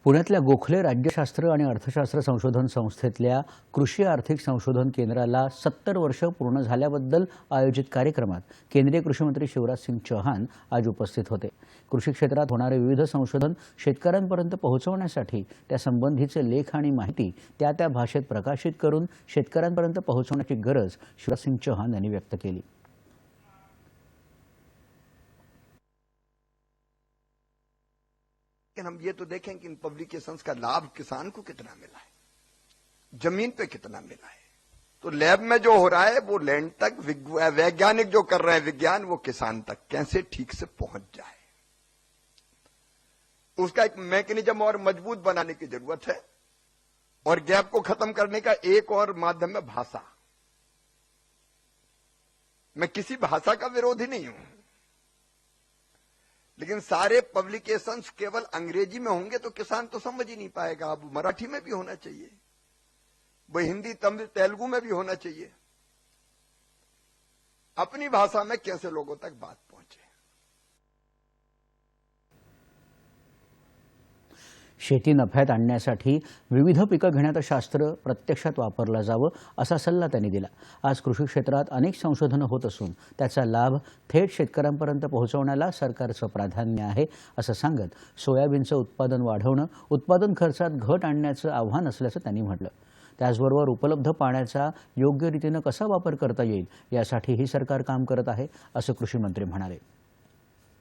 पुण्यातल्या गोखले राज्यशास्त्र आणि अर्थशास्त्र संशोधन संस्थेतल्या कृषी आर्थिक संशोधन केंद्राला 70 वर्ष पूर्ण झाल्याबद्दल आयोजित कार्यक्रमात केंद्रीय कृषी मंत्री शिवराज सिंग चौहान आज उपस्थित होते। कृषी क्षेत्रात होणारे विविध संशोधन शेतकऱ्यांपर्यंत पोहोचवण्यासाठी त्या संबंधीचे लेख आणि माहिती त्या भाषेत प्रकाशित करून शेतकऱ्यांपर्यंत पोहोचवण्याची गरज शिवराज सिंग चौहान यांनी व्यक्त केली। लेकिन हम ये तो देखें कि इन पब्लिकेशंस का लाभ किसान को कितना मिला है, जमीन पे कितना मिला है। तो लैब में जो हो रहा है वो लैंड तक, वैज्ञानिक जो कर रहे हैं विज्ञान, वो किसान तक कैसे ठीक से पहुंच जाए, उसका एक मैकेनिज्म और मजबूत बनाने की जरूरत है। और गैप को खत्म करने का एक और माध्यम है भाषा। मैं किसी भाषा का विरोधी नहीं हूं, लेकिन सारे पब्लिकेशंस केवल अंग्रेजी में होंगे तो किसान तो समझ ही नहीं पाएगा। अब मराठी में भी होना चाहिए, वो हिंदी तमिल तेलुगु में भी होना चाहिए। अपनी भाषा में कैसे लोगों तक बात पहुंचे। शेती नफ्यात आणण्यासाठी विविध पिकं घेण्याचं शास्त्र प्रत्यक्षात वापरलं जावं असा सल्ला त्यांनी दिला। आज कृषी क्षेत्रात अनेक संशोधनं होत असून त्याचा लाभ थेट शेतकऱ्यांपर्यंत पोहोचवण्याला सरकारचं प्राधान्य आहे असं सांगत सोयाबीनचं उत्पादन वाढवणं उत्पादन खर्चात घट आणण्याचं आव्हान असल्याचं त्यांनी म्हटलं। त्याचबरोबर उपलब्ध पाण्याचा योग्य रीतीने कसा वापर करता येईल यासाठी ही सरकार काम करत आहे असं कृषी मंत्री म्हणाले।